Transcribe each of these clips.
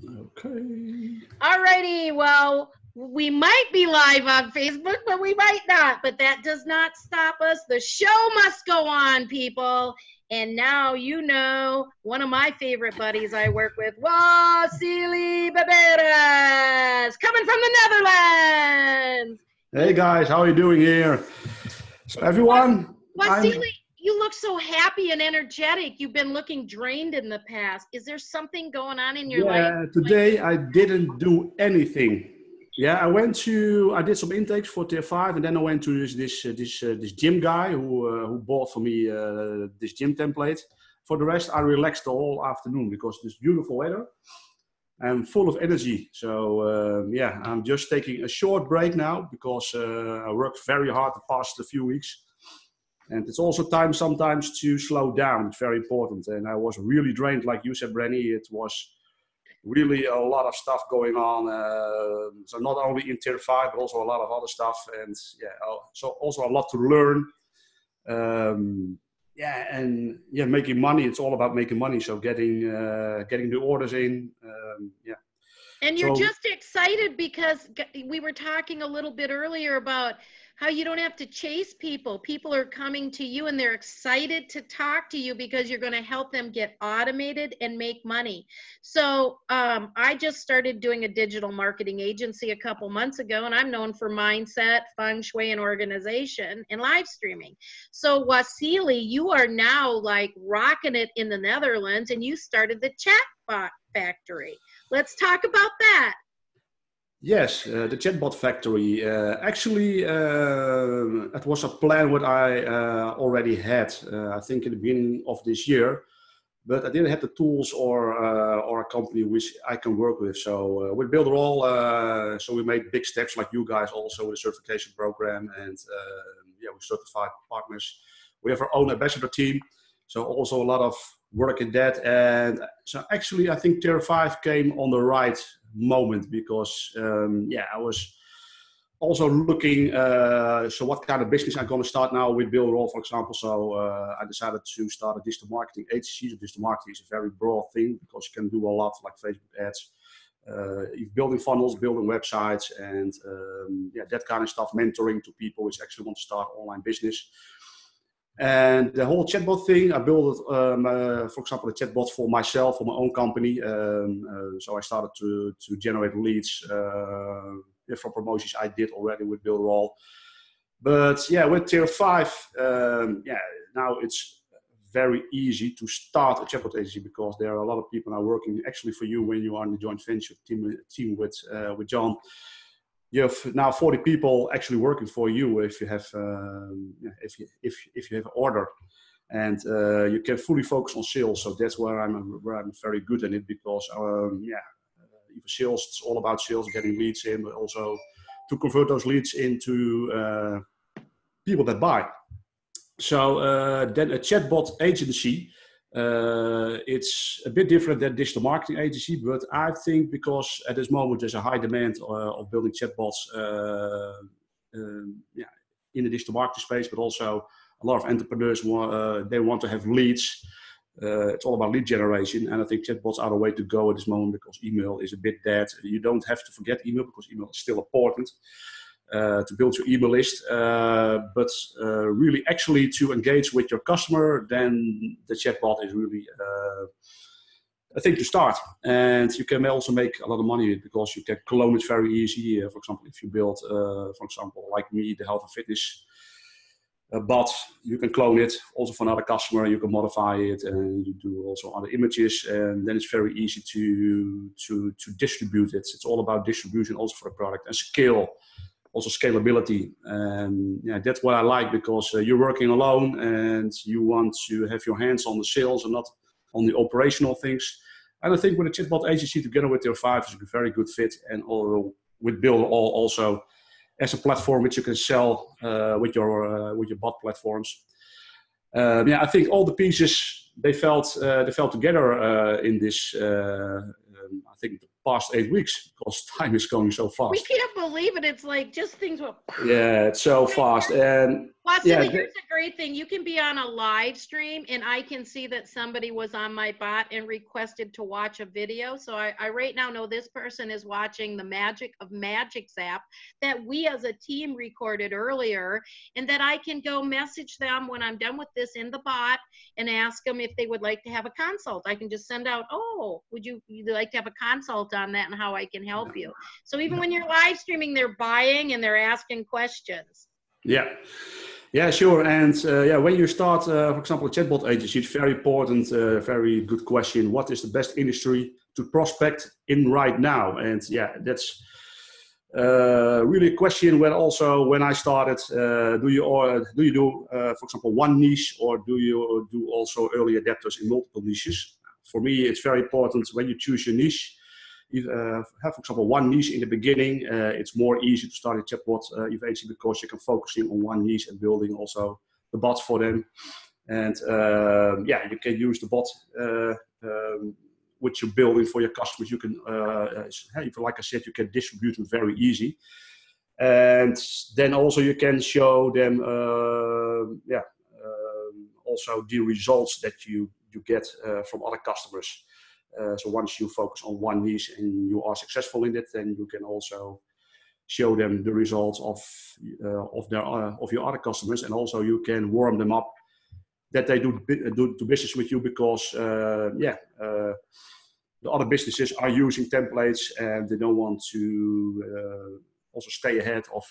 Okay. All righty. Well, we might be live on Facebook, but we might not. But that does not stop us. The show must go on, people. And now you know one of my favorite buddies I work with, Wassili Birbilis, coming from the Netherlands. Hey guys, how are you doing here? So everyone, Wassili, you look so happy and energetic. You've been looking drained in the past. Is there something going on in your life? Today I didn't do anything. Yeah, I did some intakes for tier 5, and then I went to this gym guy who bought for me this gym template. For the rest, I relaxed the whole afternoon because it's beautiful weather. I'm full of energy. So yeah, I'm just taking a short break now because I worked very hard the past few weeks. And it's also time sometimes to slow down. It's very important. And I was really drained, like you said, Brenny. It was really a lot of stuff going on. So not only in tier 5, but also a lot of other stuff. And yeah, so also a lot to learn. Making money. It's all about making money. So getting the orders in. And you're just excited because we were talking a little bit earlier about how you don't have to chase people. People are coming to you and they're excited to talk to you because you're going to help them get automated and make money. So I just started doing a digital marketing agency a couple months ago, and I'm known for mindset, feng shui, and organization and live streaming. So Wassili, you are now like rocking it in the Netherlands, and you started the Chatbot Factory. Let's talk about that. Yes, the Chatbot Factory. Actually, it was a plan what I already had, I think in the beginning of this year, but I didn't have the tools or a company which I can work with. So with Builderall, so we made big steps like you guys also with the certification program, and we certified partners. We have our own ambassador team, so also a lot of work in that. And so actually I think tier 5 came on the right moment because I was also looking so what kind of business I'm going to start now with Builderall, for example. So I decided to start a digital marketing agency. Digital marketing is a very broad thing because you can do a lot like Facebook ads, building funnels, building websites, and that kind of stuff, mentoring to people which actually want to start online business. And the whole chatbot thing, I built, for example, a chatbot for myself, for my own company. So I started to generate leads from promotions I did already with Builderall. But yeah, with tier 5, now it's very easy to start a chatbot agency because there are a lot of people now working actually for you when you are in the joint venture team with John. You have now 40 people actually working for you if you have if you have an order, and you can fully focus on sales. So that's where I'm very good at it because even sales, it's all about sales, getting leads in, but also to convert those leads into people that buy. So then a chatbot agency. It's a bit different than digital marketing agency, but I think because at this moment there's a high demand of building chatbots in the digital marketing space, but also a lot of entrepreneurs they want to have leads. It's all about lead generation, and I think chatbots are the way to go at this moment because email is a bit dead. You don't have to forget email because email is still important. To build your email list, but really actually to engage with your customer, then the chatbot is really a thing to start. And you can also make a lot of money because you can clone it very easy. For example, if you build, for example, like me, the health and fitness bot, you can clone it also for another customer. You can modify it, and you do also other images, and then it's very easy to distribute it. It's all about distribution also for the product and scale. Also scalability, and that's what I like because you're working alone and you want to have your hands on the sales and not on the operational things. And I think with a chatbot agency together with tier 5 is a very good fit, and with Builderall also as a platform which you can sell with your bot platforms. I think all the pieces they fell together in this. I think the past 8 weeks because time is going so fast. We can't believe it. It's like just things were. Yeah, it's so fast. And Wassili, here's a great thing. You can be on a live stream and I can see that somebody was on my bot and requested to watch a video. So I right now know this person is watching the Magic of Magics app that we as a team recorded earlier, and that I can go message them when I'm done with this in the bot and ask them if they would like to have a consult. I can just send out, oh, would you like to have a consult on that and how I can help you? So even when you're live streaming, they're buying and they're asking questions. Yeah. Yeah, sure. And yeah, when you start, for example, a chatbot agency, it's very important, very good question. What is the best industry to prospect in right now? And yeah, that's really a question where also when I started, do you do, for example, one niche, or do you do also early adapters in multiple niches? For me, it's very important when you choose your niche. If have, for example, one niche in the beginning, it's more easy to start a chatbot eventually because you can focusing on one niche and building also the bots for them. And yeah, you can use the bot which you're building for your customers. You can, like I said, you can distribute them very easy. And then also you can show them, also the results that you get from other customers. So once you focus on one niche and you are successful in it, then you can also show them the results of your other customers, and also you can warm them up that they do business with you because the other businesses are using templates and they don't want to also stay ahead of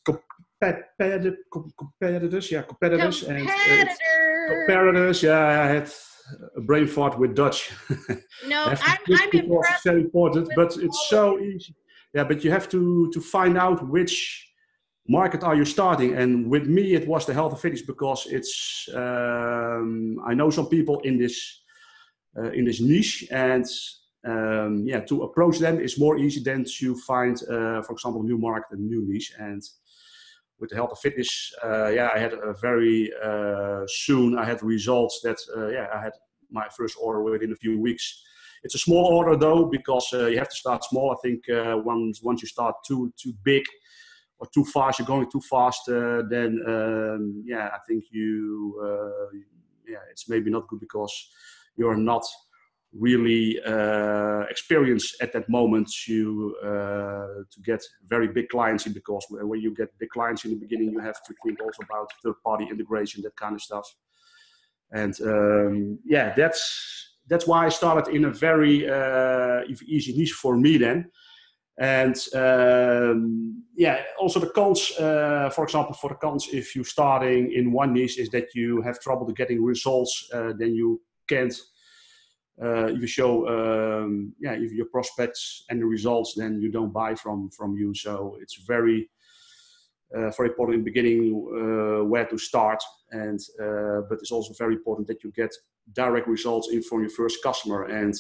competitors. Yeah, competitors. And competitors. Yeah, I had a brain fart with Dutch. No, I'm impressed. It's very important, but it's so easy. Yeah, but you have to find out which market are you starting. And with me, it was the health and fitness because it's. I know some people in this niche, and yeah, to approach them is more easy than to find, for example, a new market, a new niche. And with the health and fitness, yeah, I had a very soon. I had results that yeah, I had my first order within a few weeks. It's a small order though because you have to start small. I think once you start too big or too fast, you're going too fast. Then yeah, I think yeah, it's maybe not good because you're not really experienced at that moment to get very big clients in, because when you get big clients in the beginning, you have to think also about third-party integration, that kind of stuff. And yeah, that's why I started in a very easy niche for me then. And yeah, also the cons, for example, for the cons, if you're starting in one niche, is that you have trouble to getting results. Then you can't. If you show, yeah, if your prospects and the results, then you don't buy from you. So it's very important in the beginning where to start, and but it's also very important that you get direct results in from your first customer. And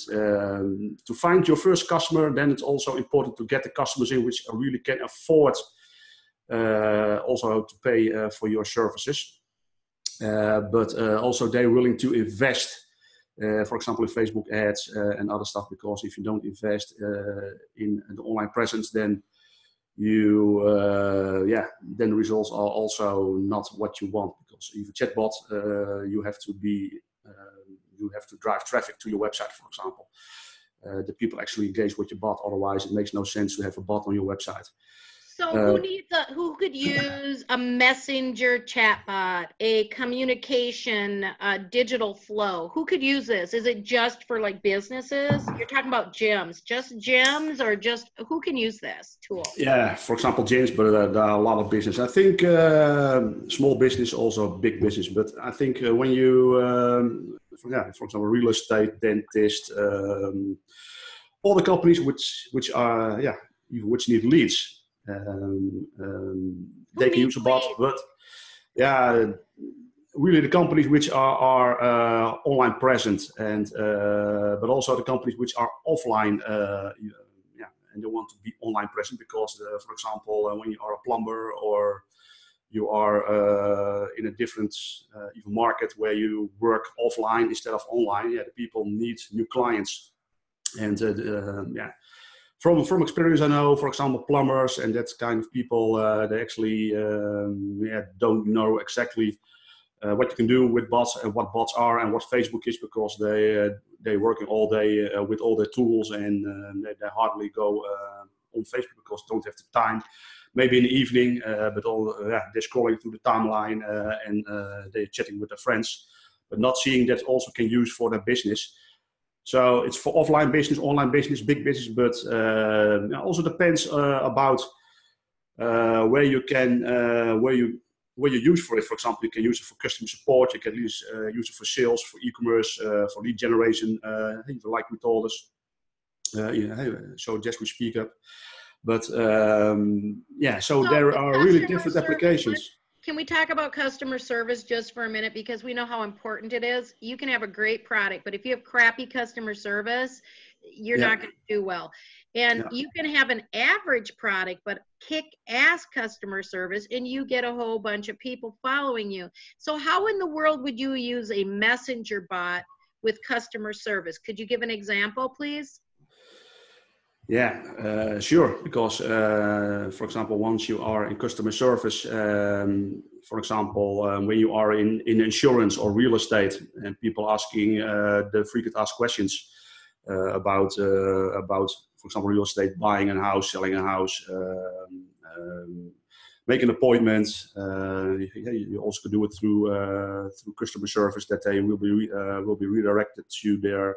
to find your first customer, then it's also important to get the customers in which really can afford also to pay for your services, but also they're willing to invest. For example, in Facebook ads and other stuff, because if you don't invest in the online presence, then you, yeah, then the results are also not what you want. Because if a chatbot, you have to drive traffic to your website, for example. The people actually engage with your bot. Otherwise, it makes no sense to have a bot on your website. So who could use a messenger chatbot, a communication, digital flow? Who could use this? Is it just for like businesses? You're talking about gyms, just gyms, or just who can use this tool? Yeah, for example, gyms, but there are a lot of business. I think small business, also big business. But I think when you, yeah, for example, real estate, dentist, all the companies which are, yeah, which need leads. They can use a bot, but yeah, really the companies which are online present, and but also the companies which are offline, yeah, and they want to be online present because, for example, when you are a plumber or you are in a different even market where you work offline instead of online, yeah, the people need new clients, and yeah. from experience, I know, for example, plumbers and that kind of people, they actually don't know exactly what you can do with bots and what bots are and what Facebook is, because they working all day with all their tools, and they hardly go on Facebook because they don't have the time. Maybe in the evening, but they're scrolling through the timeline and they're chatting with their friends, but not seeing that also can use for their business. So it's for offline business, online business, big business, but also depends about where you can, where you use for it. For example, you can use it for customer support, you can use it for sales, for e-commerce, for lead generation, like we told us. So just we speak up. But so there are really different applications. Can we talk about customer service just for a minute? Because we know how important it is. You can have a great product, but if you have crappy customer service, you're not going to do well. And you can have an average product, but kick-ass customer service, and you get a whole bunch of people following you. So how in the world would you use a messenger bot with customer service? Could you give an example, please? Yeah, sure. Because, for example, once you are in customer service, for example, when you are in insurance or real estate, and people asking the frequent asked questions about, for example, real estate, buying a house, selling a house, make an appointment. You also can do it through customer service, that they will be redirected to their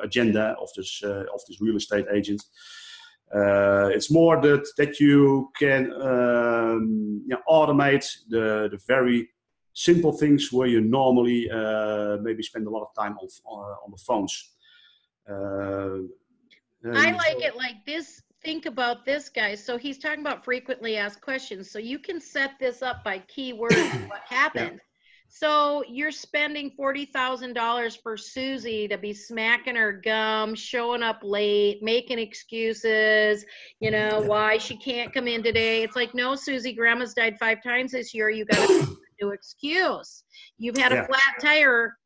agenda of this real estate agent. It's more that you can automate the very simple things where you normally maybe spend a lot of time on the phones. I like it like this. Think about this, guys. So he's talking about frequently asked questions. So you can set this up by keywords. What happened? So you're spending $40,000 for Susie to be smacking her gum, showing up late, making excuses, why she can't come in today. It's like, no, Susie, grandma's died 5 times this year. You got to make a new excuse. You've had a flat tire,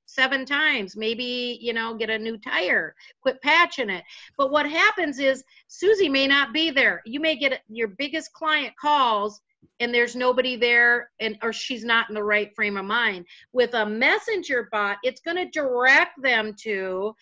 7 times. Maybe, get a new tire. Quit patching it. But what happens is Susie may not be there. You may get your biggest client calls and there's nobody there, or she's not in the right frame of mind. With a messenger bot, it's going to direct them to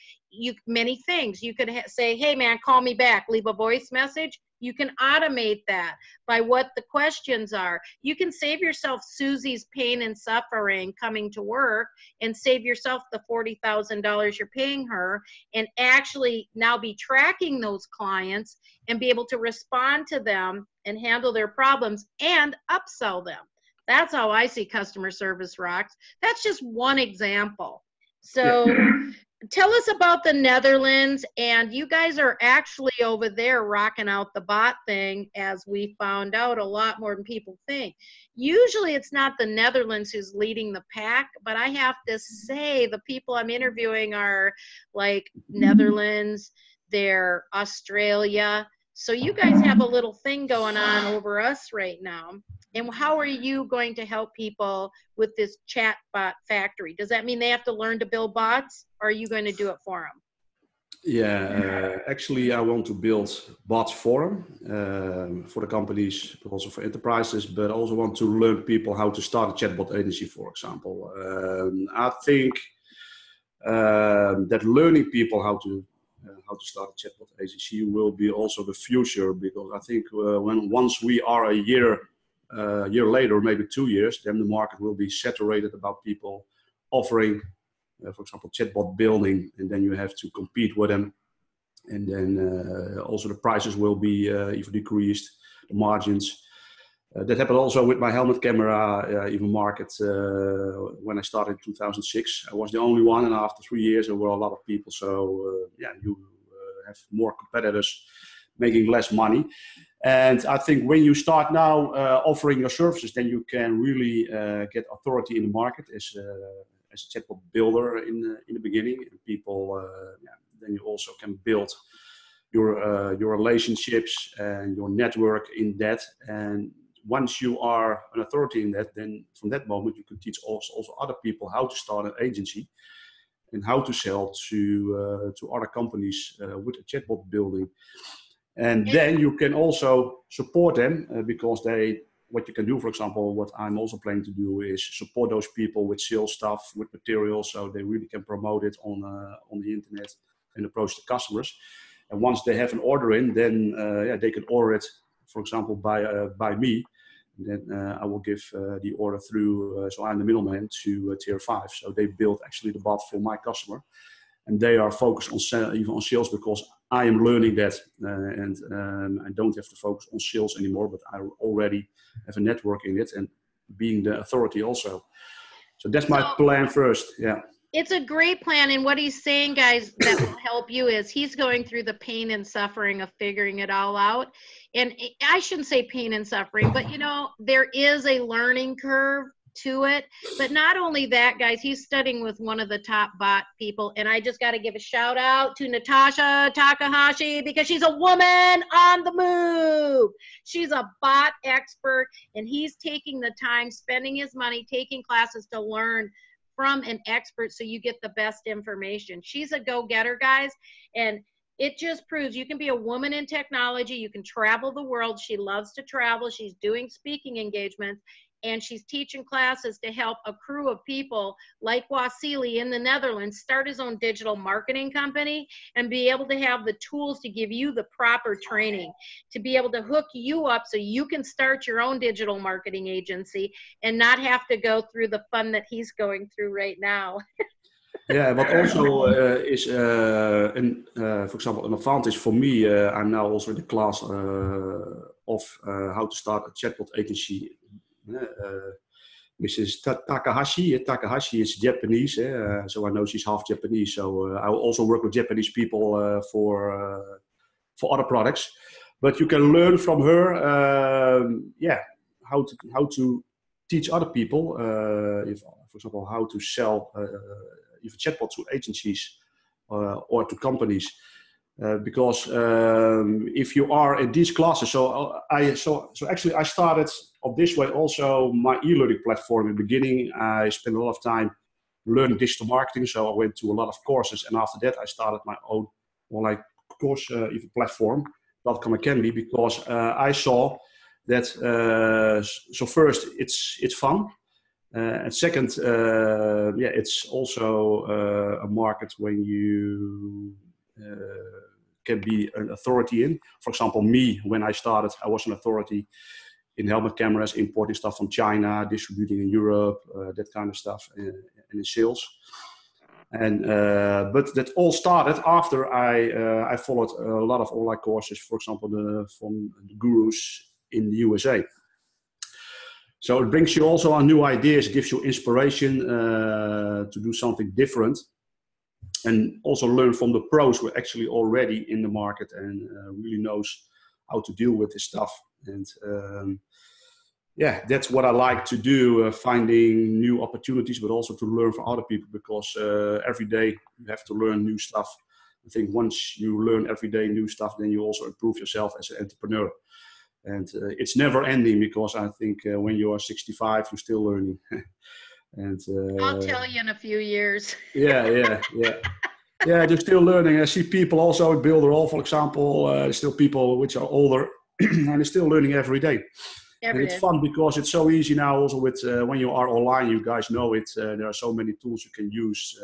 many things. You could say, hey man, call me back, leave a voice message. You can automate that by what the questions are. You can save yourself Susie's pain and suffering coming to work, and save yourself the $40,000 you're paying her, and actually now be tracking those clients and be able to respond to them and handle their problems and upsell them. That's how I see customer service rocks. That's just one example. So tell us about the Netherlands, and you guys are actually over there rocking out the bot thing, as we found out a lot more than people think. Usually it's not the Netherlands who's leading the pack, but I have to say the people I'm interviewing are like Netherlands, they're Australia. So you guys have a little thing going on over us right now. And how are you going to help people with this chatbot factory? Does that mean they have to learn to build bots, or are you going to do it for them? Yeah, actually, I want to build bots for them, for the companies, but also for enterprises, but I also want to learn people how to start a chatbot agency, for example. I think that learning people how to start a chatbot agency will be also the future, because I think once we are a year later, maybe 2 years, then the market will be saturated about people offering, for example, chatbot building, and then you have to compete with them, and then also the prices will be even decreased, the margins. That happened also with my helmet camera, even market when I started in 2006. I was the only one, and after 3 years there were a lot of people. So you have more competitors making less money. And I think when you start now offering your services, then you can really get authority in the market as a chatbot builder in the beginning. And people, then you also can build your relationships and your network in that. And once you are an authority in that, then from that moment you can teach also other people how to start an agency. and how to sell to other companies with a chatbot building. And then you can also support them because what you can do, for example, what I'm also planning to do is support those people with sales stuff, with materials, so they really can promote it on the internet and approach the customers. And once they have an order in, then they can order it, for example, by me. And then I will give the order through, so I'm the middleman to tier 5. So they build actually the bot for my customer. And they are focused on even on sales because I am learning that, and I don't have to focus on sales anymore, but I already have a network in it and being the authority also. So that's my plan first. Yeah. It's a great plan. And what he's saying, guys, that will help you is he's going through the pain and suffering of figuring it all out. And I shouldn't say pain and suffering, but you know, there is a learning curve to it. But not only that, guys, he's studying with one of the top bot people. And I just got to give a shout out to Natasha Takahashi because she's a woman on the move. She's a bot expert, and he's taking the time, spending his money, taking classes to learn from an expert so you get the best information. She's a go-getter, guys, and it just proves you can be a woman in technology. You can travel the world. She loves to travel. She's doing speaking engagements, and she's teaching classes to help a crew of people like Wassili in the Netherlands start his own digital marketing company and be able to have the tools to give you the proper training, to be able to hook you up so you can start your own digital marketing agency and not have to go through the fun that he's going through right now. Yeah, but also is, for example, an advantage for me. I'm now also in the class of how to start a chatbot agency. Mrs. Takahashi. Takahashi is Japanese, so I know she's half Japanese. So I will also work with Japanese people for other products. But you can learn from her, how to teach other people. If, for example, how to sell even chatbots to agencies or to companies. Because if you are in these classes, so actually I started up this way also my e-learning platform. In the beginning, I spent a lot of time learning digital marketing, so I went to a lot of courses, and after that I started my own online course even platform, .com Academy, because I saw that. So first, it's fun. And second, it's also a market when you can be an authority in. For example, me, when I started, I was an authority in helmet cameras, importing stuff from China, distributing in Europe, that kind of stuff, and in sales. And but that all started after I followed a lot of online courses, for example, from the gurus in the USA. So it brings you also on new ideas, gives you inspiration to do something different, and also learn from the pros who are actually already in the market and really knows how to deal with this stuff. And that's what I like to do, finding new opportunities, but also to learn from other people, because every day you have to learn new stuff. I think once you learn every day new stuff, then you also improve yourself as an entrepreneur. And it's never ending, because I think when you are 65, you're still learning. And I'll tell you in a few years. Yeah, they're still learning. I see people also at Builderall, for example, still people which are older, and they're still learning every day. And it's fun because it's so easy now also with, when you are online, you guys know it, there are so many tools you can use.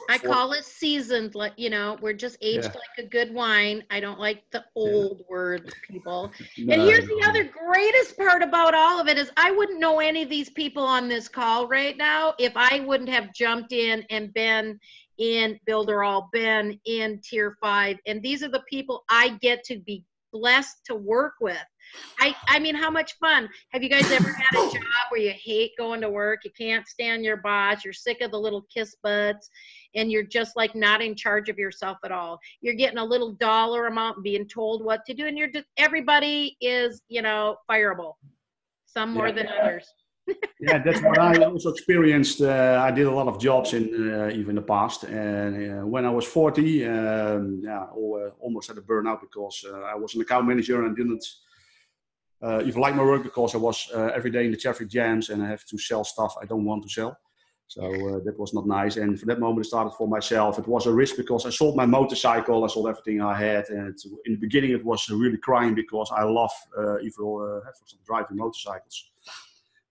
I call it seasoned, like, you know, we're just aged like a good wine. I don't like the old words, people. And here's the other greatest part about all of it is I wouldn't know any of these people on this call right now if I wouldn't have jumped in and been in Builderall, been in Tier 5. And these are the people I get to be blessed to work with. I mean, how much fun. Have you guys ever had a job where you hate going to work? You can't stand your boss. You're sick of the little kiss butts, and you're just like not in charge of yourself at all. You're getting a little dollar amount, being told what to do, and you're just, everybody is, you know, fireable. Some more than others. Yeah, that's what I also experienced. I did a lot of jobs in even in the past, and when I was 40, almost had a burnout because I was an account manager and didn't even like my work, because I was every day in the traffic jams and I have to sell stuff I don't want to sell. So that was not nice. And for that moment, I started for myself. It was a risk because I sold my motorcycle. I sold everything I had. And in the beginning, it was really crying because I love driving motorcycles.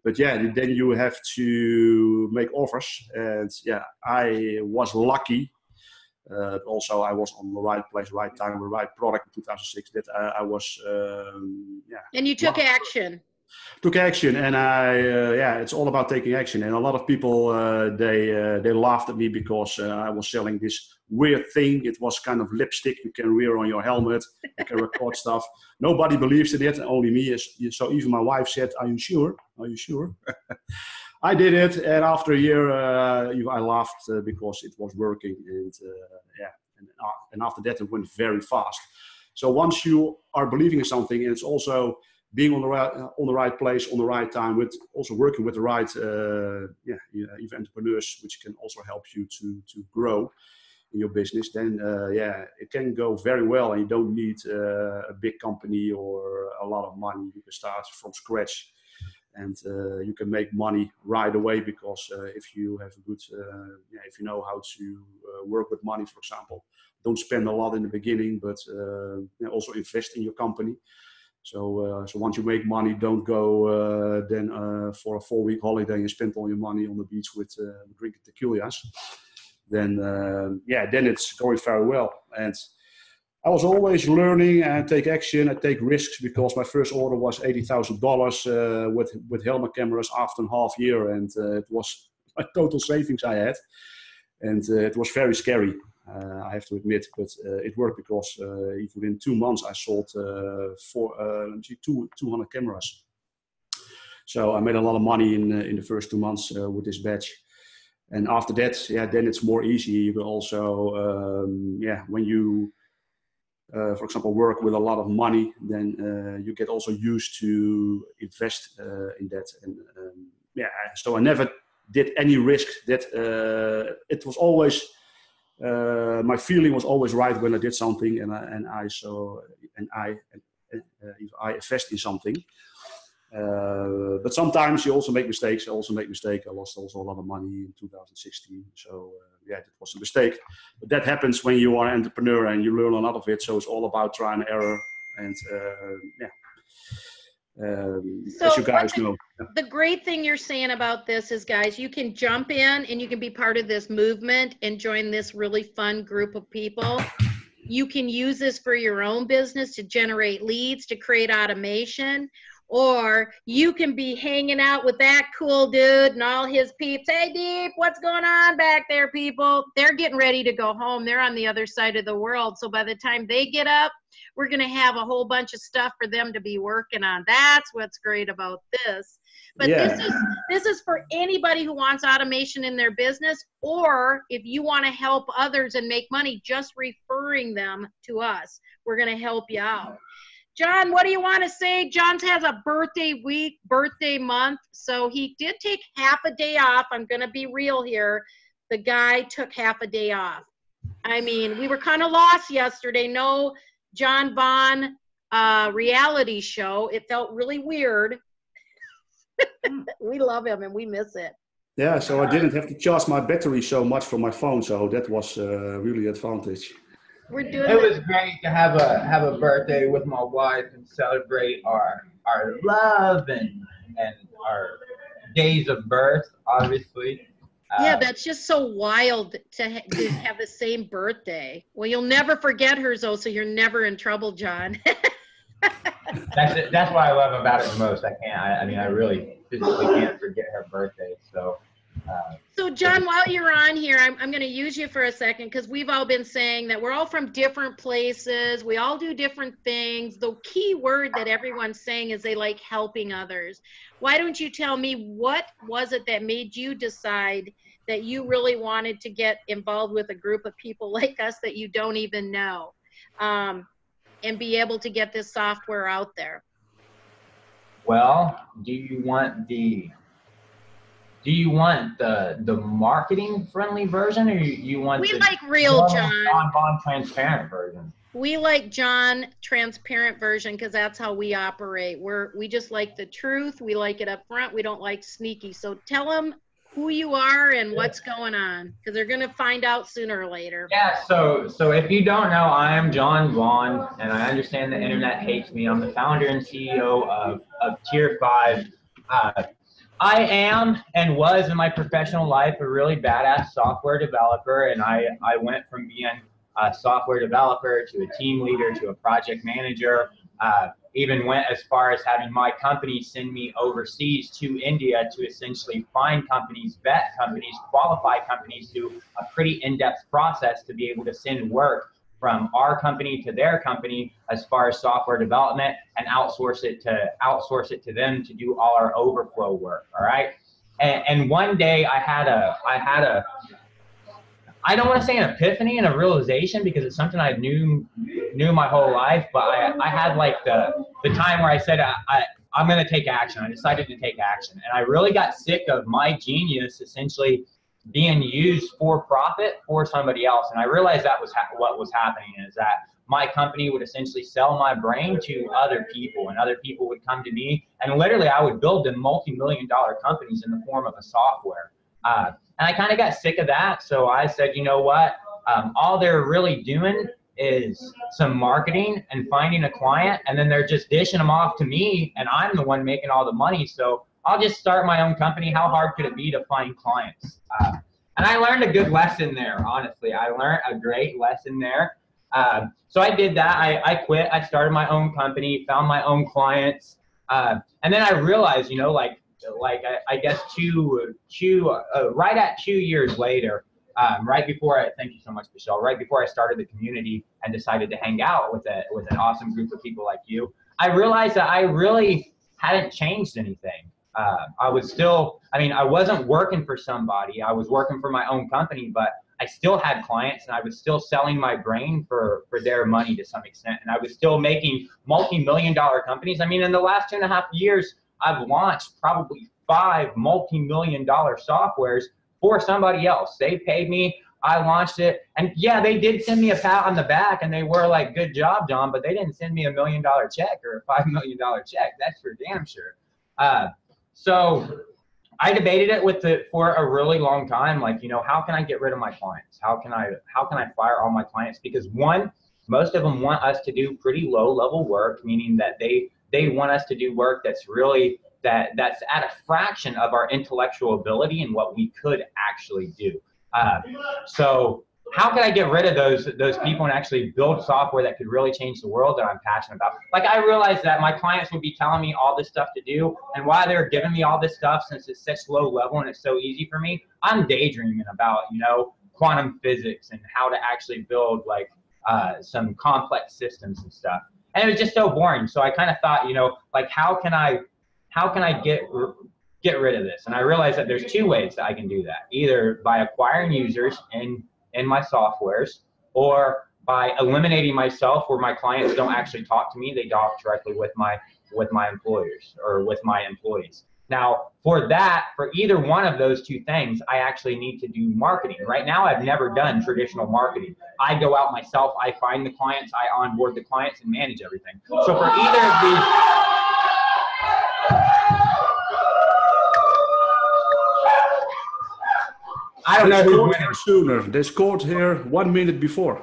But yeah, then you have to make offers. And yeah, I was lucky. Also, I was on the right place, right time, the right product in 2006. That I was, And you took action. Took action, and it's all about taking action. And a lot of people they laughed at me because I was selling this weird thing. It was kind of lipstick you can wear on your helmet. You can record stuff. Nobody believes in it, only me. So even my wife said, "Are you sure? Are you sure?" I did it, and after a year, I laughed because it was working, and after that it went very fast. So once you are believing in something, and it's also being on the right place, on the right time, with also working with the right even entrepreneurs, which can also help you to grow in your business, then it can go very well, and you don't need a big company or a lot of money. You can start from scratch. And you can make money right away because if you have a good, if you know how to work with money, for example, don't spend a lot in the beginning, but also invest in your company. So once you make money, don't go then for a 4-week holiday and spend all your money on the beach with drinking tequilas. Then it's going very well. And I was always learning and take action and take risks because my first order was $80,000 with helmet cameras after a half year, and it was a total savings I had, and it was very scary. I have to admit, but it worked because within 2 months I sold 200 cameras. So I made a lot of money in the first 2 months with this batch. And after that, then it's more easy. You can also, when you for example, work with a lot of money, then you get also used to invest in that. And so I never did any risk. That it was always my feeling was always right when I did something, and I invest in something. But sometimes you also make mistakes. I also make mistakes. I lost also a lot of money in 2016. So that was a mistake. But that happens when you are an entrepreneur and you learn a lot of it. So it's all about try and error. And so as you guys know. The great thing you're saying about this is, guys, you can jump in and you can be part of this movement and join this really fun group of people. You can use this for your own business to generate leads, to create automation. Or you can be hanging out with that cool dude and all his peeps. Hey, Deep, what's going on back there, people? They're getting ready to go home. They're on the other side of the world. So by the time they get up, we're going to have a whole bunch of stuff for them to be working on. That's what's great about this. But this is for anybody who wants automation in their business, or if you want to help others and make money, just referring them to us. We're going to help you out. John, what do you want to say? John has a birthday week, birthday month, so he did take half a day off. I'm going to be real here. The guy took half a day off. I mean, we were kind of lost yesterday. No John Vaughn reality show. It felt really weird. We love him and we miss it. Yeah, so I didn't have to charge my battery so much from my phone, so that was really an advantage. It was great to have a birthday with my wife and celebrate our love and our days of birth, obviously. Yeah, that's just so wild to have the same birthday. Well, you'll never forget hers, though, so you're never in trouble, John. That's what I love about it the most. I really physically can't forget her birthday. So John, while you're on here, I'm going to use you for a second because we've all been saying that we're all from different places. We all do different things. The key word that everyone's saying is they like helping others. Why don't you tell me what was it that made you decide that you really wanted to get involved with a group of people like us that you don't even know, and be able to get this software out there? Well, do you want the marketing friendly version, or you want we like real John transparent version? We like John transparent version because that's how we operate. We just like the truth. We like it up front. We don't like sneaky. So tell them who you are and what's going on, because they're going to find out sooner or later. Yeah, so if you don't know, I am John Vaughn, and I understand the internet hates me. I'm the founder and CEO of Tier 5. I am and was in my professional life a really badass software developer, and I went from being a software developer to a team leader to a project manager. Even went as far as having my company send me overseas to India to essentially find companies, vet companies, qualify companies, do a pretty in-depth process to be able to send work from our company to their company as far as software development, and outsource it to them to do all our overflow work. All right. And one day I had a I don't want to say an epiphany and a realization, because it's something I knew my whole life, but I had like the time where I said, I'm going to take action. I decided to take action. And I really got sick of my genius essentially being used for profit for somebody else. And I realized that was what was happening, is that my company would essentially sell my brain to other people, and other people would come to me, and literally I would build them multi-million-dollar companies in the form of a software. And I kind of got sick of that. So I said, you know what? All they're really doing is some marketing and finding a client, and then they're just dishing them off to me, and I'm the one making all the money. So I'll just start my own company. How hard could it be to find clients? And I learned a good lesson there, honestly. I learned a great lesson there. So I did that. I quit. I started my own company, found my own clients. And then I realized, you know, like I guess right at 2 years later, right before thank you so much, Michelle, right before I started the community and decided to hang out with an awesome group of people like you, I realized that I really hadn't changed anything. I was still, I wasn't working for somebody. I was working for my own company, but I still had clients, and I was still selling my brain for their money to some extent. And I was still making multi-million-dollar companies. In the last 2.5 years, I've launched probably 5 multi-million-dollar softwares for somebody else. They paid me, I launched it, and yeah, they did send me a pat on the back, and they were like, good job, John, but they didn't send me $1 million check or a $5 million check. That's for damn sure. So I debated it for a really long time. Like, you know, how can I get rid of my clients? How can I fire all my clients? Because one, most of them want us to do pretty low level work, meaning that they want us to do work that's really that's at a fraction of our intellectual ability and what we could actually do. So how can I get rid of those people and actually build software that could really change the world that I'm passionate about? Like, I realized that my clients would be telling me all this stuff to do, and while they're giving me all this stuff, since it's such low level and it's so easy for me, I'm daydreaming about, you know, quantum physics and how to actually build like some complex systems and stuff. And it was just so boring. So I kind of thought, you know, like, how can I get rid of this? And I realized that there's 2 ways that I can do that: either by acquiring users in my softwares, or by eliminating myself, where my clients don't actually talk to me, they talk directly with my employers or with my employees. Now, for either one of those 2 things, I actually need to do marketing. Right now, I've never done traditional marketing. I go out myself, I find the clients, I onboard the clients, and manage everything. So for either of these, I don't know who's winning. Sooner. They scored here 1 minute before.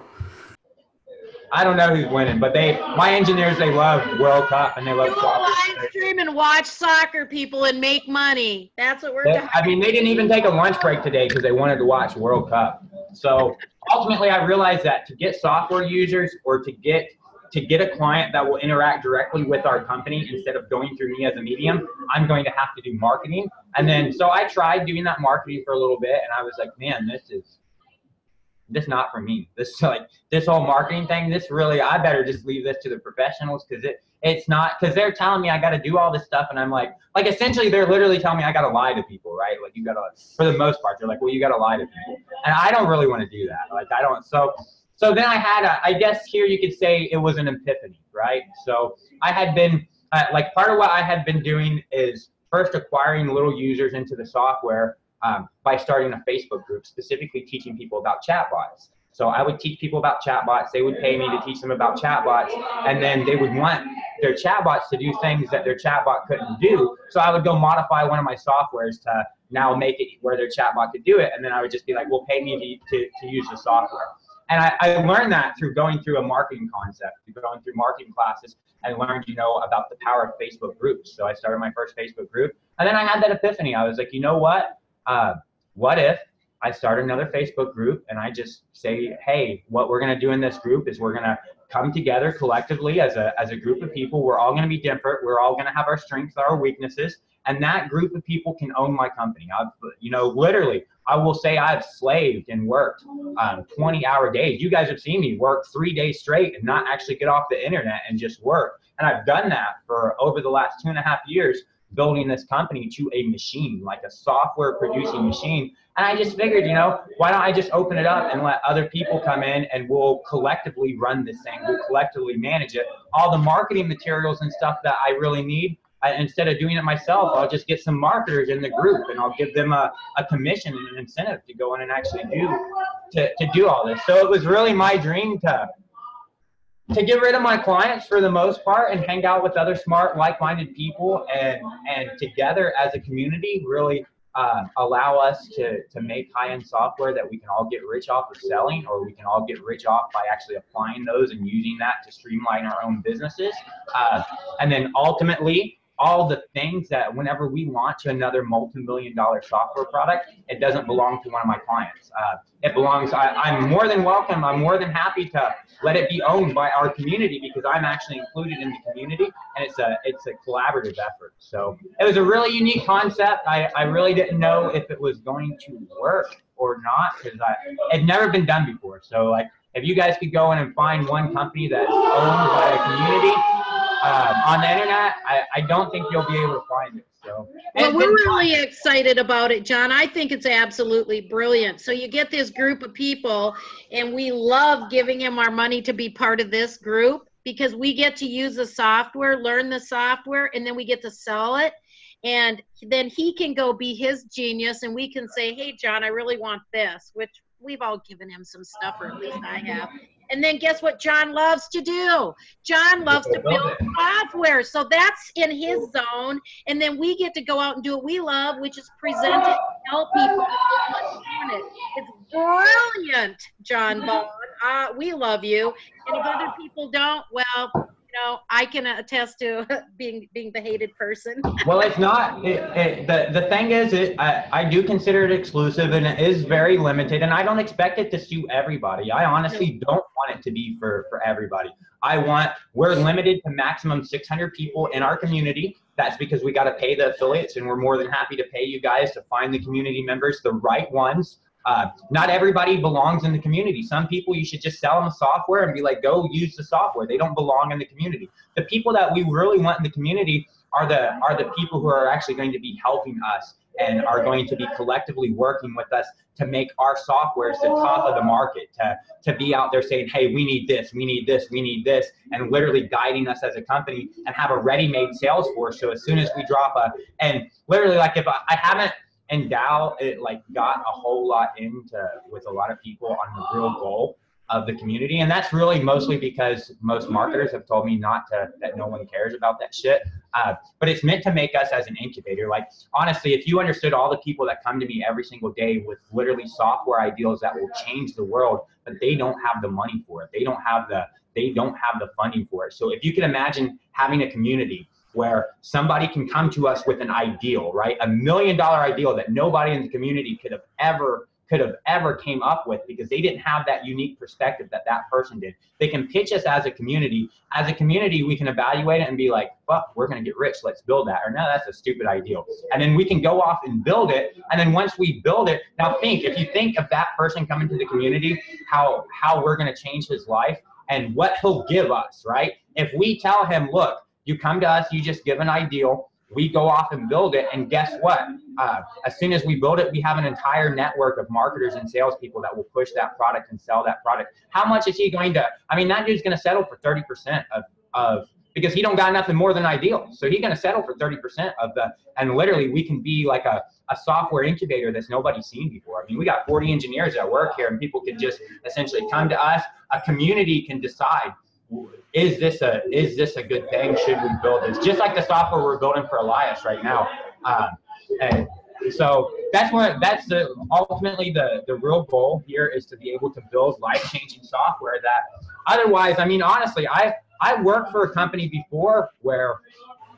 I don't know who's winning, but my engineers, they love World Cup and they love soccer. Live stream and watch soccer, people, and make money. That's what we're doing. They didn't even take a lunch break today because they wanted to watch World Cup. So ultimately, I realized that to get software users, or to get a client that will interact directly with our company instead of going through me as a medium, I'm going to have to do marketing. And then, so I tried doing that marketing for a little bit, and I was like, man, this not for me. This whole marketing thing, I better just leave this to the professionals, because it's not, because they're telling me I got to do all this stuff, and I'm like essentially they're literally telling me I got to lie to people, right? Like, you got to, for the most part, they're like, well, you got to lie to people, and I don't really want to do that. Like, I don't. So then I had I guess here you could say it was an epiphany, right? So I had been like, part of what I had been doing is first acquiring little users into the software. By starting a Facebook group, specifically teaching people about chatbots. So I would teach people about chatbots. They would pay me to teach them about chatbots, and then they their chatbots to do things that their chatbot couldn't do. So I would go modify one of my softwares to now make it where their chatbot could do it. And then I would just be like, well, pay me to use the software. And I learned that through going through a marketing concept, through going through marketing classes, and learned, you know, about the power of Facebook groups. So I started my first Facebook group, and then I had that epiphany. I was like, you know what? What if I start another Facebook group and I just say, hey, what we're going to do in this group is we're going to come together collectively as a group of people. We're all going to be different. We're all going to have our strengths, our weaknesses, and that group of people can own my company. You know, literally, I will say I've slaved and worked 20-hour days. You guys have seen me work 3 days straight and not actually get off the internet and just work. And I've done that for over the last 2.5 years, building this company to a machine, like a software producing machine. And I just figured, you know, why don't I just open it up and let other people come in, and we'll collectively run this thing. We'll collectively manage it. All the marketing materials and stuff that I really need, instead of doing it myself, I'll just get some marketers in the group, and I'll give them a commission and an incentive to go in and actually do all this. So it was really my dream to get rid of my clients for the most part and hang out with other smart, like-minded people, and together as a community really allow us to make high-end software that we can all get rich off of selling, or we can all get rich off by actually applying those and using that to streamline our own businesses. And then ultimately, all the things that whenever we launch another multi-million-dollar software product, it doesn't belong to one of my clients. It belongs, I'm more than welcome, I'm more than happy to let it be owned by our community, because I'm actually included in the community, and it's a collaborative effort. So it was a really unique concept. I really didn't know if it was going to work or not, because it had never been done before. So like, if you guys could go in and find one company that's owned by a community on the internet, I don't think you'll be able to find it. So, well, we're really excited about it, John. I think it's absolutely brilliant. So you get this group of people, and we love giving him our money to be part of this group, because we get to use the software, learn the software, and then we get to sell it. And then he can go be his genius, and we can say, hey, John, I really want this, which we've all given him some stuff, or at least I have. And then guess what John loves to do? John loves to build software. So that's in his zone. And then we get to go out and do what we love, which is present it and help people. It's brilliant, John Bond. We love you. And if other people don't, well, you know, I can attest to being the hated person. Well, it's not. The thing is, I do consider it exclusive, and it is very limited, and I don't expect it to suit everybody. I honestly don't want it to be for everybody. We're limited to maximum 600 people in our community. That's because we got to pay the affiliates, and we're more than happy to pay you guys to find the community members, the right ones. Not everybody belongs in the community. Some people, you should just sell them a software and be like, go use the software. They don't belong in the community. The people that we really want in the community are the people who are actually going to be helping us and are going to be collectively working with us to make our softwares the top of the market, to be out there saying, hey, we need this, we need this, we need this, and literally guiding us as a company, and have a ready-made sales force. So as soon as we drop and literally, like, if I haven't got a whole lot with a lot of people on the real goal of the community, and that's really mostly because most marketers have told me that no one cares about that shit, but it's meant to make us as an incubator. Like, honestly, if you understood all the people that come to me every single day with literally software ideas that will change the world, but they don't have the money for it, they don't have the funding for it. So if you can imagine having a community where somebody can come to us with an ideal, right? $1 million ideal that nobody in the community could have ever came up with, because they didn't have that unique perspective that person did. They can pitch us as a community. As a community, we can evaluate it and be like, fuck, we're gonna get rich, let's build that. Or no, that's a stupid ideal. And then we can go off and build it. And then once we build it, now if you think of that person coming to the community, how we're gonna change his life and what he'll give us, right? If we tell him, look, you come to us, you just give an ideal, we go off and build it, and guess what? As soon as we build it, we have an entire network of marketers and salespeople that will push that product and sell that product. How much is he going to, that dude's gonna settle for 30% of because he don't got nothing more than ideal. So he's gonna settle for 30% and literally we can be like a software incubator that's nobody's seen before. We got 40 engineers that work here, and people can just essentially come to us. A community can decide is this a good thing? Should we build this? Just like the software we're building for Elias right now. And so ultimately the real goal here is to be able to build life-changing software that otherwise, I mean, honestly, I worked for a company before where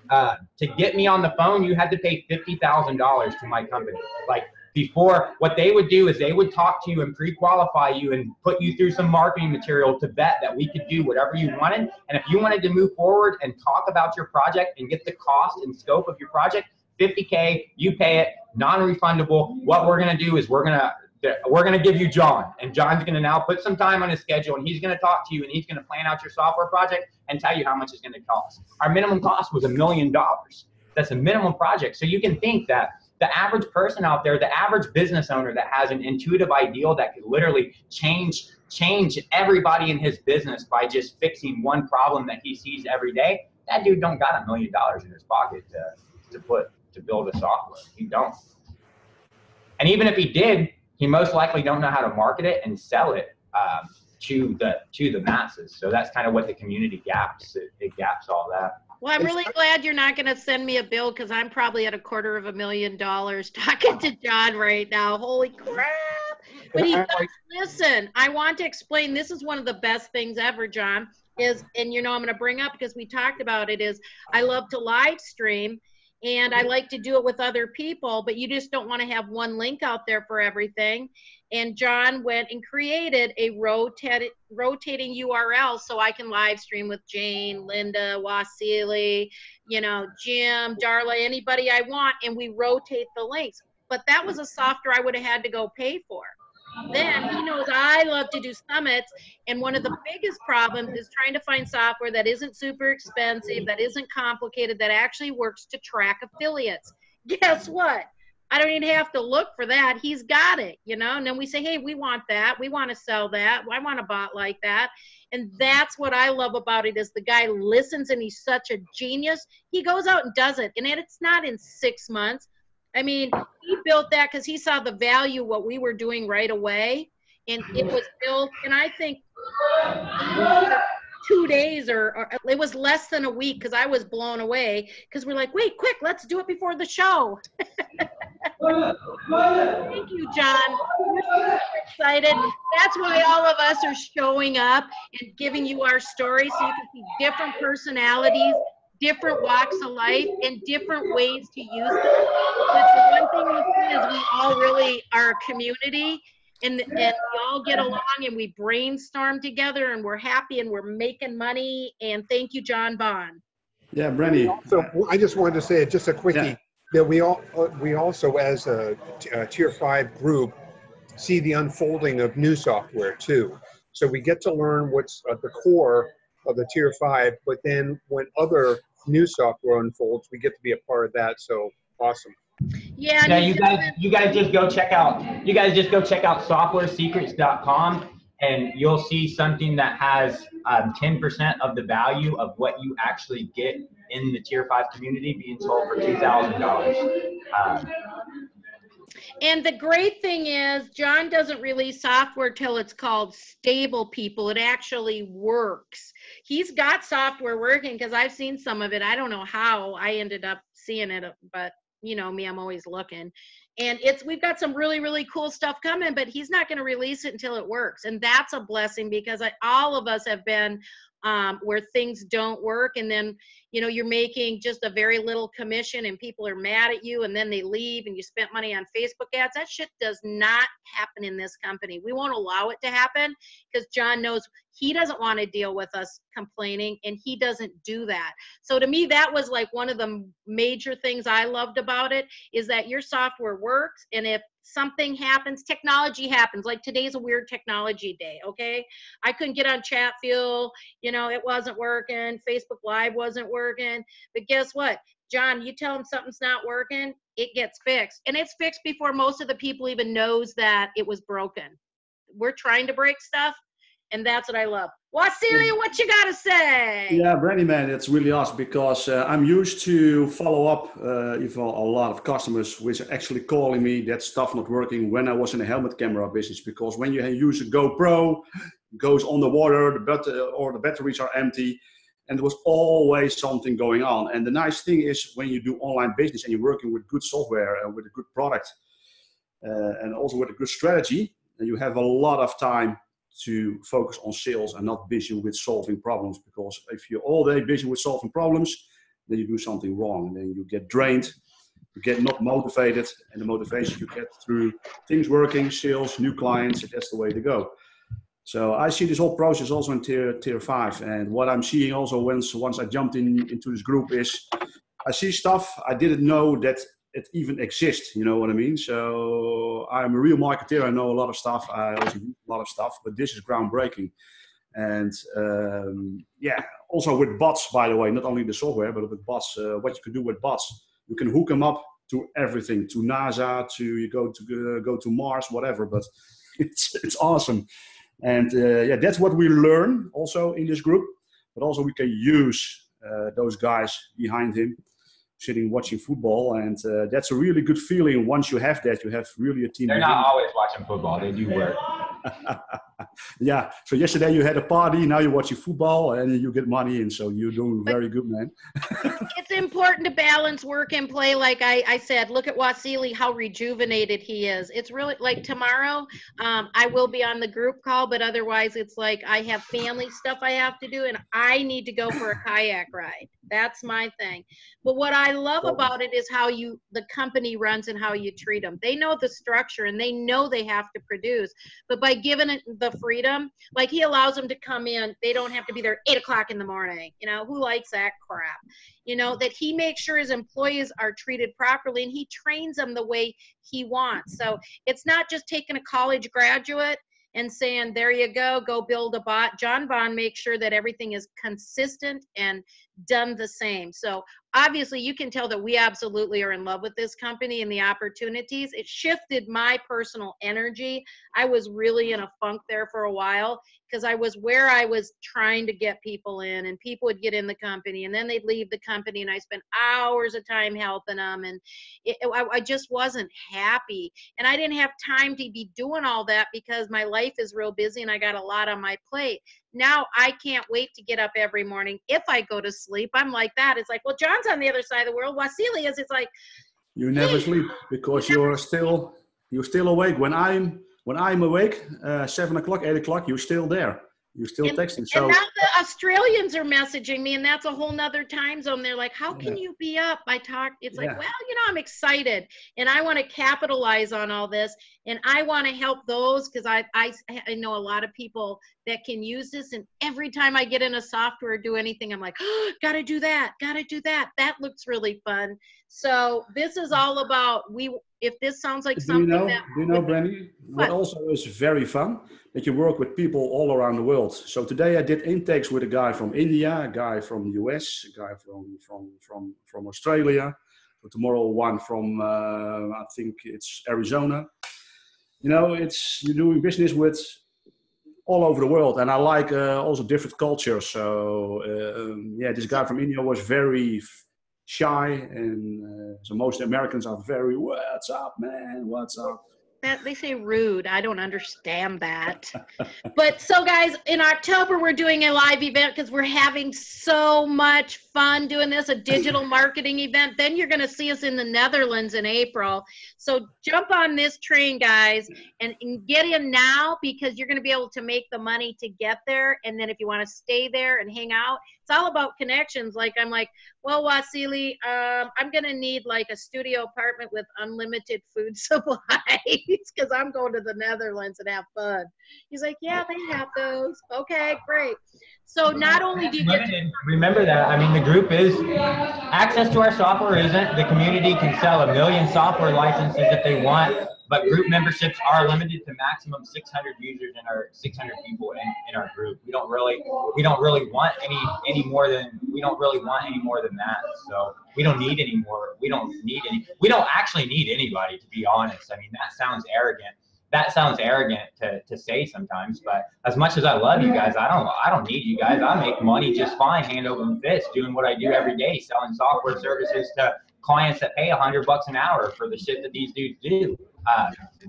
to get me on the phone, you had to pay $50,000 to my company. Like before, what they would do is they would talk to you and pre-qualify you and put you through some marketing material to bet that we could do whatever you wanted. And if you wanted to move forward and talk about your project and get the cost and scope of your project, $50K, you pay it, non-refundable. What we're gonna do is we're gonna give you John, and John's gonna now put some time on his schedule, and he's gonna talk to you, and he's gonna plan out your software project and tell you how much it's gonna cost. Our minimum cost was $1 million. That's a minimum project. So you can think that the average person out there, the average business owner that has an intuitive ideal that could literally change everybody in his business by just fixing one problem that he sees every day, that dude don't got $1 million in his pocket to build a software. He don't. And even if he did, he most likely don't know how to market it and sell it to the masses. So that's kind of what the community gaps. It gaps all that. Well, I'm really glad you're not going to send me a bill, because I'm probably at $250,000 talking to John right now. Holy crap. But he does listen. I want to explain, this is one of the best things ever, John, is, and you know I'm going to bring up because we talked about it, is I love to live stream. And I like to do it with other people, but you just don't want to have one link out there for everything. And John went and created a rotating URL so I can live stream with Jane, Linda, Wassili, you know, Jim, Darla, anybody I want, and we rotate the links. But that was a software I would have had to go pay for. Then he knows I love to do summits, and one of the biggest problems is trying to find software that isn't super expensive, that isn't complicated, that actually works to track affiliates. Guess what? I don't even have to look for that. He's got it, you know. And then we say, hey, we want that. We want to sell that. I want a bot like that. And that's what I love about it, is the guy listens, and he's such a genius. He goes out and does it, and it's not in 6 months. I mean, he built that because he saw the value of what we were doing right away, and it was built, and I think 2 days or it was less than a week, because I was blown away, because we're like, wait, quick, let's do it before the show. Thank you, John. We're super excited. That's why all of us are showing up and giving you our story, so you can see different personalities, different walks of life, and different ways to use them. But the one thing we see is we all really are a community, and we all get along, and we brainstorm together, and we're happy, and we're making money. And thank you, John Bond. Yeah, Brandy. So I just wanted to say just a quickie, that we also, as a Tier 5 group, see the unfolding of new software too. So we get to learn what's at the core of the Tier 5, but then when other new software unfolds, we get to be a part of that. So awesome. Yeah, you guys just go check out softwaresecrets.com, and you'll see something that has 10% of the value of what you actually get in the Tier 5 community being sold for $2,000. And the great thing is, John doesn't release software till it's called stable, people. It actually works. He's got software working, because I've seen some of it. I don't know how I ended up seeing it, but you know me, I'm always looking. And we've got some really, really cool stuff coming, but he's not going to release it until it works. And that's a blessing, because all of us have been where things don't work, and then you know you're making just a very little commission, and people are mad at you, and then they leave, and you spent money on Facebook ads. That shit does not happen in this company. We won't allow it to happen, because John knows he doesn't want to deal with us complaining, and he doesn't do that. So to me, that was like one of the major things I loved about it, is that your software works, and if something happens, technology happens. Like today's a weird technology day, okay? I couldn't get on Chatfield, you know, it wasn't working. Facebook Live wasn't working. But guess what? John, you tell them something's not working, it gets fixed. And it's fixed before most of the people even knows that it was broken. We're trying to break stuff, and that's what I love. Wassili, what you got to say? Yeah, Brandy, man, it's really awesome, because I'm used to follow up even a lot of customers which are actually calling me that stuff not working when I was in a helmet camera business. Because when you use a GoPro, goes on the water, the batteries are empty. And there was always something going on. And the nice thing is when you do online business and you're working with good software and with a good product and also with a good strategy, and you have a lot of time to focus on sales and not busy with solving problems. Because if you're all day busy with solving problems, then you do something wrong. Then you get drained, you get not motivated, and the motivation you get through things working, sales, new clients, that's the way to go. So I see this whole process also in tier 5. And what I'm seeing also once I jumped into this group is I see stuff I didn't know that it even exists. You know what I mean? So I'm a real marketer. I know a lot of stuff. I also do a lot of stuff, but this is groundbreaking. And yeah, also with bots, by the way, not only the software, but with bots, what you can do with bots. You can hook them up to everything, to NASA, you go to Mars, whatever, but it's awesome. And yeah, that's what we learn also in this group, but also we can use those guys behind him sitting watching football, and that's a really good feeling. Once you have that, you have really a team. They're not always watching football, they do work. Yeah, so yesterday you had a party, now you're watching football and you get money, and so you're doing very good, man. It's important to balance work and play. Like I said, look at Wassili, how rejuvenated he is. It's really like tomorrow, I will be on the group call, but otherwise it's like I have family stuff I have to do and I need to go for a kayak ride. That's my thing. But what I love about it is how the company runs and how you treat them. They know the structure and they know they have to produce, but by giving it the freedom, like he allows them to come in, they don't have to be there 8 o'clock in the morning. You know, who likes that crap? You know, that he makes sure his employees are treated properly and he trains them the way he wants. So it's not just taking a college graduate and saying, there you go build a bot. John Bond makes sure that everything is consistent and done the same. So obviously you can tell that we absolutely are in love with this company and the opportunities. It shifted my personal energy. I was really in a funk there for a while because I was where I was trying to get people in, and people would get in the company and then they'd leave the company and I spent hours of time helping them, and I just wasn't happy, and I didn't have time to be doing all that because my life is real busy and I got a lot on my plate. Now I can't wait to get up every morning. If I go to sleep, I'm like that. It's like, well, John's on the other side of the world. Wassili is. It's like you never sleep because you're still awake. When I'm awake, 7 o'clock, 8 o'clock, you're still there. You're still texting. So and now the Australians are messaging me, and that's a whole nother time zone. They're like, how can you be up? It's like, well, you know, I'm excited and I want to capitalize on all this, and I want to help those because I know a lot of people that can use this, and every time I get in a software or do anything, I'm like, oh, gotta do that. That looks really fun. So this is all about if this sounds like something do you know, Brandy, what also is very fun, that you work with people all around the world. So today I did intakes with a guy from India, a guy from the US, a guy from Australia. So tomorrow one from, I think it's Arizona. You know, you're doing business with all over the world. And I like also different cultures. So yeah, this guy from India was very shy, and so most Americans are very, what's up, man, what's up? They say rude. I don't understand that. But so guys, in October, we're doing a live event because we're having so much fun doing this, a digital marketing event. Then you're going to see us in the Netherlands in April. So jump on this train, guys, and get in now because you're going to be able to make the money to get there. And then if you want to stay there and hang out, it's all about connections. Like I'm like, well, Wassili, I'm going to need like a studio apartment with unlimited food supplies because I'm going to the Netherlands and have fun. He's like, yeah, they have those. Okay, great. So not only do you get to remember that, I mean, the group is access to our software isn't, the community can sell 1 million software licenses if they want, but group memberships are limited to maximum 600 users in our 600 people in our group. We don't really want any more than that. So we don't need any more. We don't actually need anybody, to be honest. I mean, that sounds arrogant. To say sometimes, but as much as I love you guys, I don't need you guys. I make money just fine, hand over fist, doing what I do every day, selling software services to clients that pay $100 an hour for the shit that these dudes do.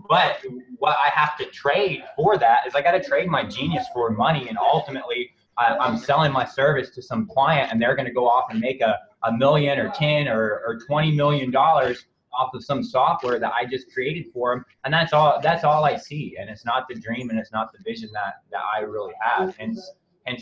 But what I have to trade for that is I got to trade my genius for money, and ultimately I'm selling my service to some client, and they're going to go off and make a million or 10 or $20 million off of some software that I just created for them. And that's all I see. And it's not the dream, and it's not the vision that I really have. Hence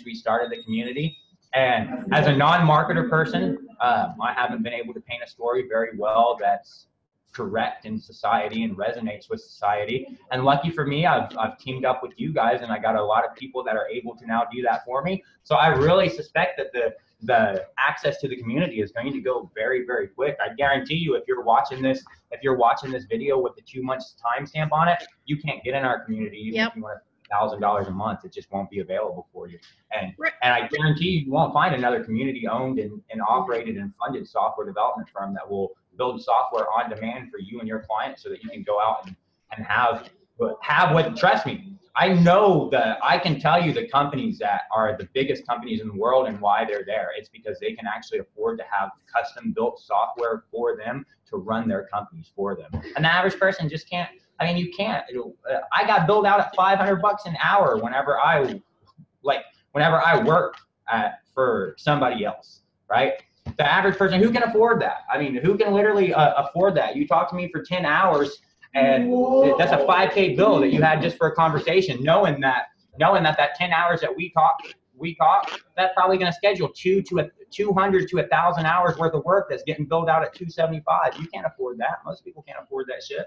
we started the community. And as a non-marketer person, I haven't been able to paint a story very well that's correct in society and resonates with society. And lucky for me, I've teamed up with you guys, and I got a lot of people that are able to now do that for me. So I really suspect that the access to the community is going to go very, very quick. I guarantee you, if you're watching this video with the 2 months timestamp on it, you can't get in our community even if you want $1,000 a month. It just won't be available for you. And I guarantee you won't find another community owned and operated and funded software development firm that will build software on demand for you and your clients so that you can go out and have what, trust me, I know that I can tell you the companies that are the biggest companies in the world and why they're there. It's because they can actually afford to have custom built software for them to run their companies for them. And the average person just can't. I mean, you can't. I got billed out at $500 an hour whenever I worked for somebody else, right? The average person, who can afford that? I mean, who can literally afford that? You talk to me for 10 hours, and that's a $5K bill that you had just for a conversation, knowing that 10 hours that we talk, that's probably going to schedule 200 to 1,000 hours worth of work that's getting billed out at $275. You can't afford that. Most people can't afford that shit.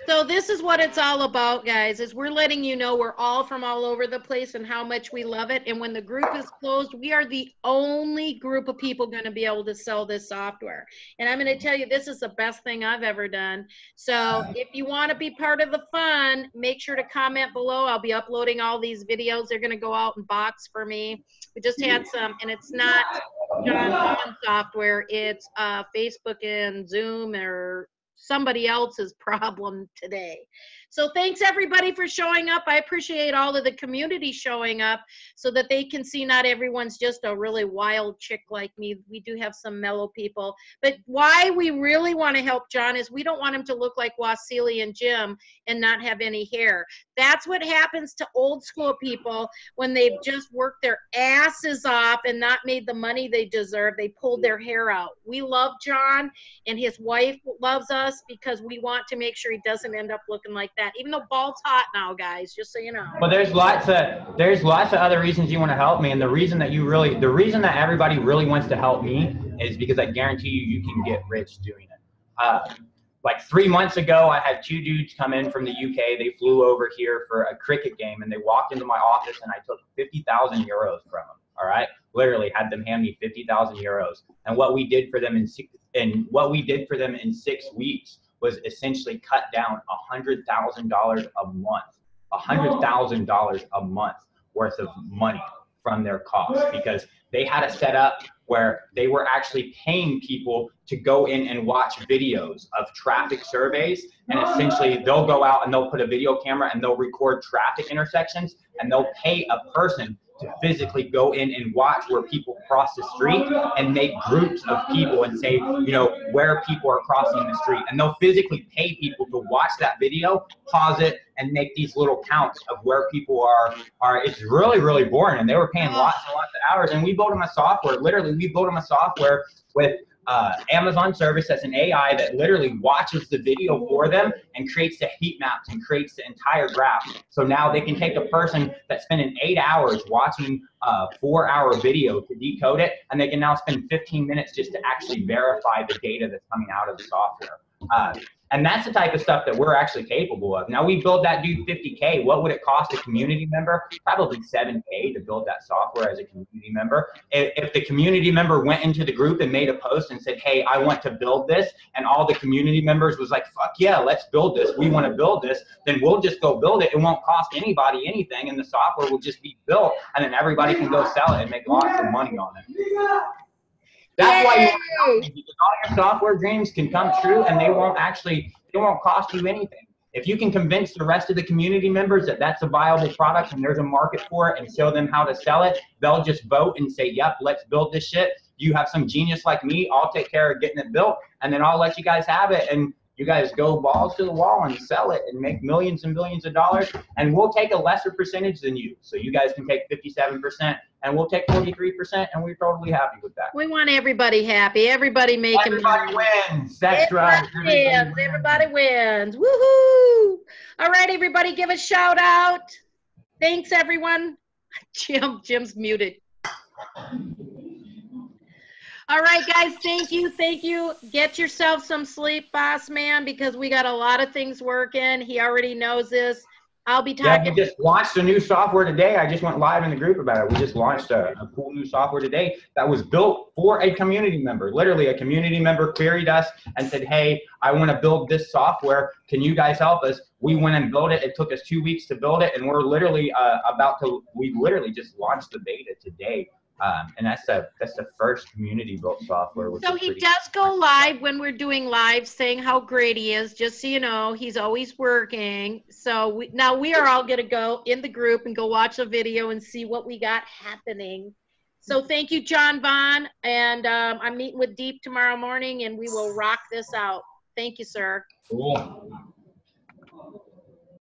So this is what it's all about, guys, is we're letting you know we're all from all over the place and how much we love it. And when the group is closed, we are the only group of people going to be able to sell this software. And I'm going to tell you, this is the best thing I've ever done. So if you want to be part of the fun, make sure to comment below. I'll be uploading all these videos. They're going to go out in box for me. We just had some, and it's not John software. It's Facebook and Zoom or somebody else's problem today. So thanks everybody for showing up. I appreciate all of the community showing up so that they can see not everyone's just a really wild chick like me. We do have some mellow people. But why we really want to help John is we don't want him to look like Wassili and Jim and not have any hair. That's what happens to old school people when they've just worked their asses off and not made the money they deserve. They pulled their hair out. We love John, and his wife loves us because we want to make sure he doesn't end up looking like that, even though bald's hot now, guys, just so you know. Well, there's lots of other reasons you want to help me, and the reason that everybody really wants to help me is because I guarantee you can get rich doing it. Like 3 months ago, I had 2 dudes come in from the UK. They flew over here for a cricket game, and they walked into my office, and I took 50,000 euros from them. All right, literally had them hand me 50,000 euros. And what we did for them in 6 weeks was essentially cut down $100,000 a month, $100,000 a month worth of money from their costs, because they had a setup where they were actually paying people to go in and watch videos of traffic surveys. And essentially they'll go out and they'll put a video camera and they'll record traffic intersections, and they'll pay a person to physically go in and watch where people cross the street and make groups of people and say, you know, where people are crossing the street. And they'll physically pay people to watch that video, pause it, and make these little counts of where people are. It's really, really boring. And they were paying lots and lots of hours. And we built them a software. Literally, we built them a software with Amazon service that's an AI that literally watches the video for them and creates the heat maps and creates the entire graph. So now they can take a person that's spending 8 hours watching a 4-hour video to decode it, and they can now spend 15 minutes just to actually verify the data that's coming out of the software. And that's the type of stuff that we're actually capable of. Now, we build that dude $50K. What would it cost a community member? Probably $7K to build that software as a community member. If the community member went into the group and made a post and said, hey, I want to build this, and all the community members was like, fuck yeah, let's build this. We want to build this. Then we'll just go build it. It won't cost anybody anything, and the software will just be built, and then everybody can go sell it and make lots of money on it. That's why you want to help me, because all your software dreams can come true, and they won't cost you anything. If you can convince the rest of the community members that that's a viable product and there's a market for it, and show them how to sell it, they'll just vote and say, yep, let's build this shit. You have some genius like me, I'll take care of getting it built, and then I'll let you guys have it, and You guys go balls to the wall and sell it and make millions and millions of dollars, and we'll take a lesser percentage than you. So you guys can take 57% and we'll take 43%, and we're totally happy with that. We want everybody happy. Everybody making Everybody money. wins. Sex drive. Everybody wins. Woohoo! All right, everybody, give a shout out. Thanks, everyone. Jim's muted. All right, guys, thank you. Thank you. Get yourself some sleep, boss man, because we got a lot of things working. He already knows this. I'll be talking. Yeah, we just launched a new software today. I just went live in the group about it. We just launched a cool new software today that was built for a community member. Literally, a community member queried us and said, hey, I want to build this software. Can you guys help us? We went and built it. It took us 2 weeks to build it, and we're literally we literally just launched the beta today. And that's the first community built software. So he does go live when we're doing live, saying how great he is. Just so you know, he's always working. So now we are all going to go in the group and go watch a video and see what we got happening. So thank you, John Vaughn. And I'm meeting with Deep tomorrow morning, and we will rock this out. Thank you, sir. Cool.